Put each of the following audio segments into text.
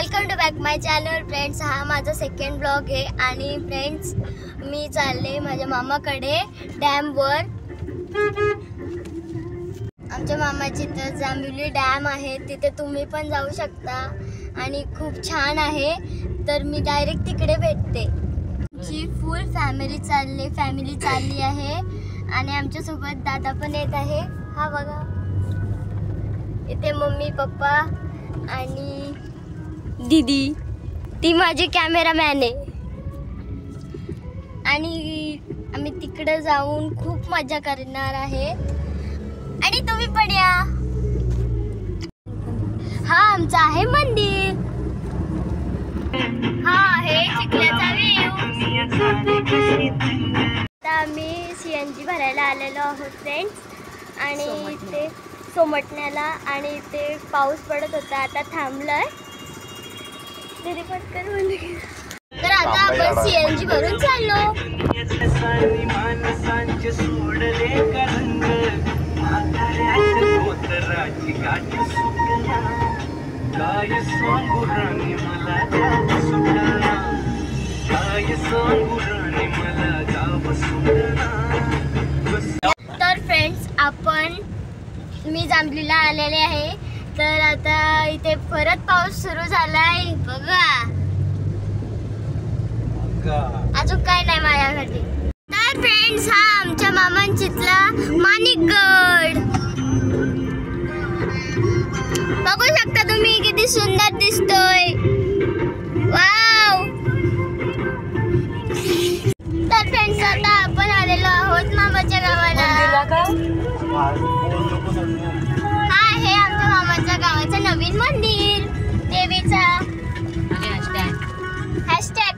Welcome to back my channel friends. हा माझा second blog आहे आणि फ्रेंड्स मी चालले माझ्या मामाकडे डॅमवर। आमच्या मामाची इथं जांभिवली डॅम आहे, तिथे तुम्ही पण जाऊ शकता आणि खूप छान आहे। तर मी डायरेक्ट तिकडे भेटते। जी फुल फॅमिली चालली आहे आणि आमच्या सोबत दादा पण येत आहे। हा बघा इथे मम्मी पप्पा आणि दीदी, ती माझी कॅमेरामॅन आहे आणि आम्ही तिकडे जाऊन खूप मजा करणार आहे आणि तुम्ही पण या। हा आमचा आहे मंदिर, हा आहे चिखल्याचा व्ह्यू। आता आम्ही CNG भरायला आलेलो आहोत फ्रेंड्स आणि ते सोमटण्याला आणि ते पाऊस पडत होता, आता थांबलाय। तर आता आपण CNG भरून चाललो। तर फ्रेंड्स मी जांभलीला आलेले आहे। तर आता इथे परत पाऊस सुरू झालाय बघा, अजून काय नाही माझ्यासाठी। तर फ्रेंड्स हा आमच्या मामांचीतला माणिकगड बघू शकता तुम्ही, किती सुंदर दिसतोय, वाव। तर फ्रेंड्स आता आपण आलेलो आहोत मामाच्या गावाला। हा आहे आमच्या मामाच्या गावाचं नवीन मंदिर देवीचा। हॅशटॅग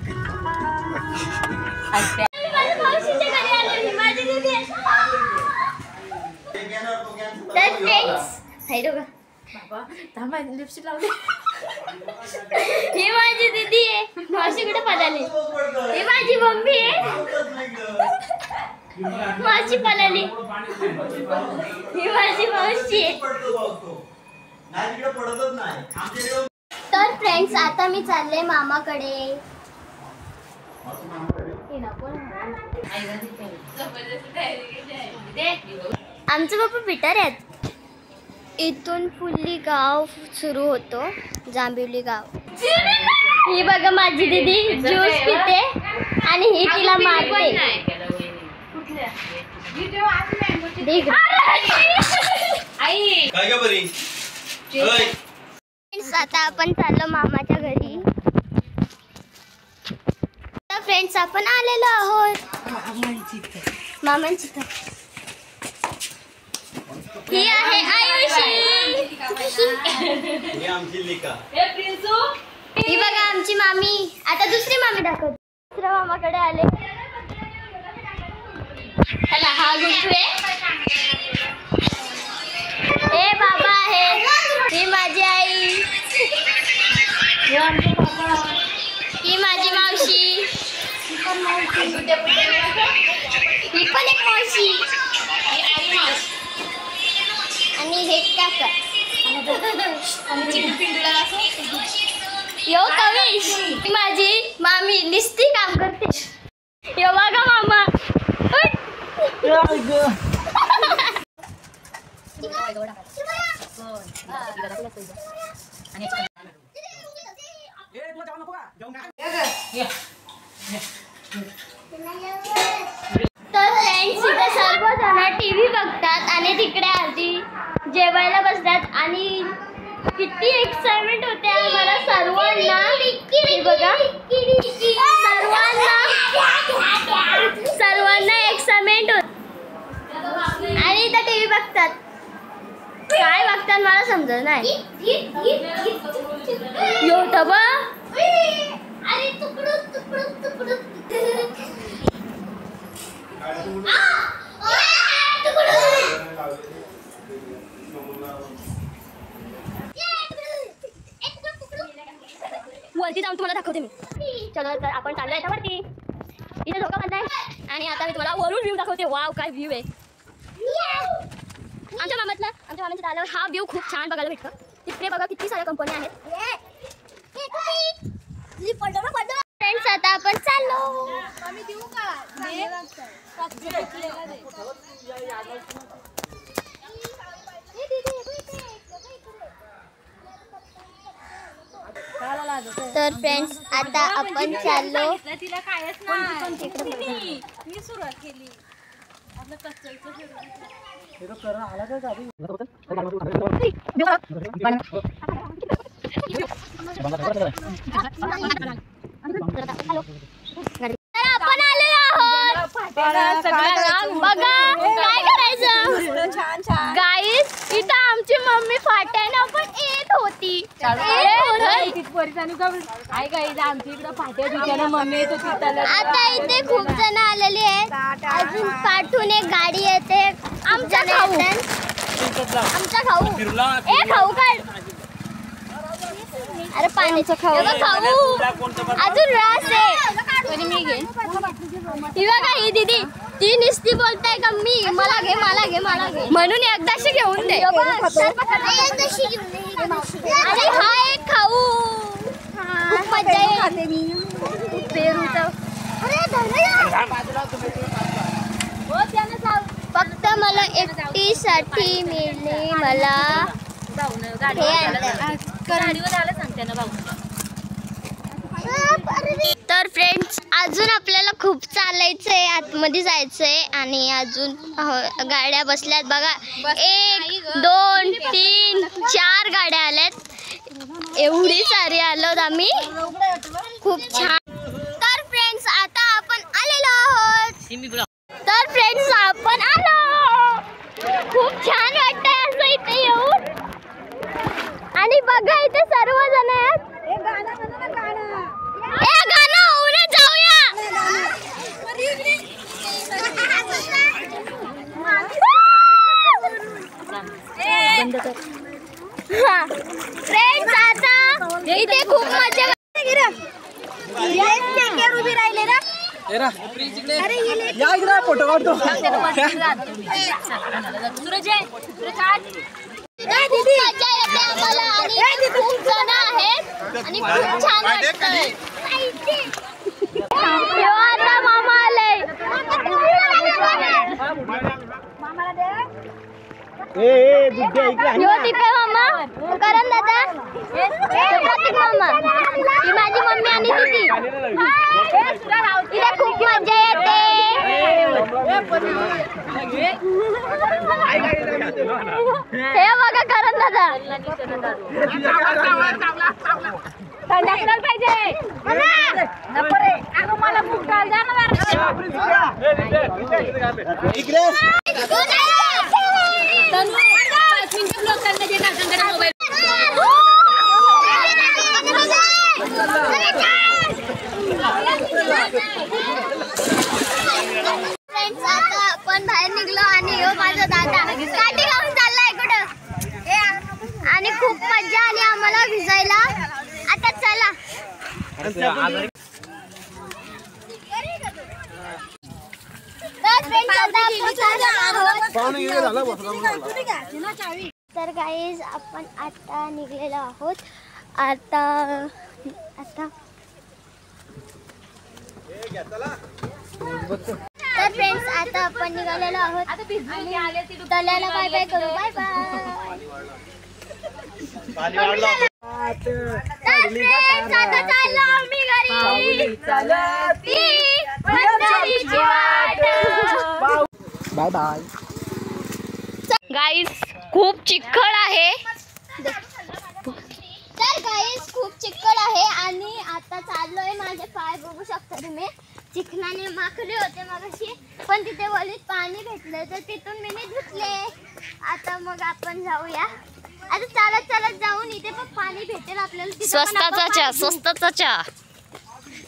तर फ्रेंड्स लिपस्टिक लावली। ही माझी दीदी आहे, मावशी कुठे पळाली? ही माझी मम्मी आहे, मावशी पळाली। ही माझी मावशी आहे। तर फ्रेंड्स आता मी चालले मामाकडे। आमचं बाप्पा पिटर आहेत। इथून फुल्ली गाव सुरू होतो, जांभिवली गाव। ही बघा माझी दीदी ज्यूस पिते आणि ही तिला मारते। आता आपण चाललो मामाच्या घरी। तर फ्रेंड्स आपण आलेलो आहोत मामांची। ही आहे आयुषी, ही बघा आमची मामी। आता दुसरी मामी दाखवते। दुसऱ्या मामाकडे आले। चला हा गुड्डू आहे, हे बाबा आहे, ही माझी आई, ही माझी मावशी, ही पण एक मावशी आणि हे काका। यो कविश, ही माझी मामी निस्ती काम करते। यो बघा मामा, तर फ्रेंड्स इथे सर्वजण TV बघतात आणि तिकडे आधी जेवायला बसतात आणि किती एक्साइटमेंट होते आम्हाला सर्वांना। हे बघा सर्वांना एक्साइटमेंट होत आणि इथं TV बघतात। काय बघतात मला समजत नाही। वरती जाऊन तुम्हाला दाखवते मी। चलो तर आपण चाललोय आता वरती। इथे झोका बांधलाय आणि आता मी तुम्हाला वरून व्ह्यू दाखवते। वाव काय व्ह्यू आहे। आमच्या मामाच्या आल्यावर हा व्ह्यू खूप छान बघायला भेटतो। तिकडे बघा किती साऱ्या कंपन्या आहेत। फ्रेंड्स आता आपण चाललो. तर फ्रेंड्स आता आपण चाललो. तिला कायच नाही मी सुरुवात केली आपलं आपण आलेलो आहोत. बघा काय करायचं गाईस. इथं आमची मम्मी फाट्यानं पण येत होती. आमच्या इकडे फाट्या दुकानं मम्मी येत होती. आता इथे खूप जण आलेली आहेत. अजून पाठून एक गाडी येते. आमचा खाऊ ए खाऊ काढ. अरे पाण्याचं खाऊ अजून रास आहे. मी घे ही बघा ही दीदी ती निस्ती बोलताय का मी मला घे मला घे मला घे म्हणून एकदाशी घेऊन दे. अरे हा एक खाऊ खूप मजा येते. पेरूचं फक्त मला एकटीसाठी मिळणे. मला तर फ्रेंड्स अजून आपल्याला खूप चालायचंय. आतमध्ये जायचंय आणि अजून गाड्या बसल्यात बघा. 1 2 3 4 गाड्या आल्यात. एवढी सारी आलोत आम्ही. खूप छान. तर फ्रेंड्स आता आपण आलेलो आहोत. तर फ्रेंड्स आपण आलो. खूप छान वाटतंय असं इथे येऊन. आणि बघा इथे सर्वजण आहेत. गाणं होऊन जाऊया. फ्रेंड्स आता इथे खूप मजा उभी राहिले ना. फोटो काढतो. मजा येते आम्हाला आणि खूप जण आहेत आणि खूप छान वाटतंय. आता मामा आले. तिकडे मामा करण दादा प्रतीक मामा ही माझी मम्मी आणि दीदी. इथे खूप मजा येते. हे बघा करण दादा पाहिजे मला खूप फ्रेंड्स आता आपण बाहेर निघलो आणि हो माझा दादा काठी लावून चाललाय कुठं. आणि खूप मजा आली आम्हाला भिजायला. आता चला. तर गाईज आपण आता निघलेलो आहोत. आता तर फ्रेंड्स आता आपण निघालेलो आहोत. तल्याला बाय बाय करू. Bye bye. आता चाललो आम्ही घरी. Bye bye. गाईस खूप चिखल आहे. तर गाईस खूप चिखल आहे आणि आता चाललोय. माझे पाय बघू शकता तुम्ही. चिखलाने माखले होते मगाशी पण तिथे वलीत पाणी भेटलं तर तिथून मी धुतले. आता मग आपण जाऊया. आता चालत चालत जाऊन इथे पण पाणी भेटेल आपल्याला. स्वस्ताचा चहा.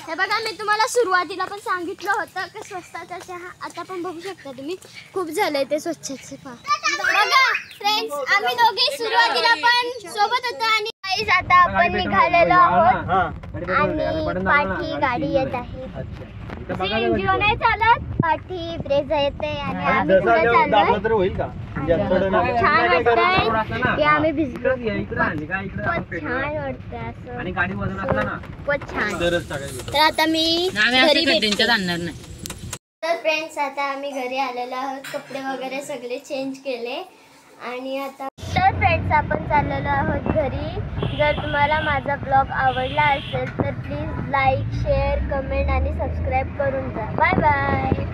हे बघा मी तुम्हाला सुरुवातीला पण सांगितलं होतं की स्वस्ताचा चहा. आता पण बघू शकता तुम्ही खूप झालंय ते स्वच्छतेचे. बघा फ्रेंड्स आम्ही दोघे सुरुवातीला पण सोबत होतो आणि गाईज आता आपण निघालेलो आहोत आणि पाठी गाडी येत आहे. एनजीओ नाही चालत, पाठी ब्रेझा येते आणि आम्ही पुढे चाललोय. छान वाटतंय की आम्ही भिजलो. खूपच छान वाटतंय असं, खूपच छान. तर आता मी घरी भेटते. तर फ्रेंड्स आता आम्ही घरी आलेलो आहोत, कपडे वगैरे सगळे चेंज केले आणि आता तर फ्रेंड्स आपण चाललेलो आहोत घरी. जर तुम्हाला माझा ब्लॉग आवडला असेल तर प्लीज लाईक, शेअर, कमेंट आणि सबस्क्राईब करून जा. Bye bye.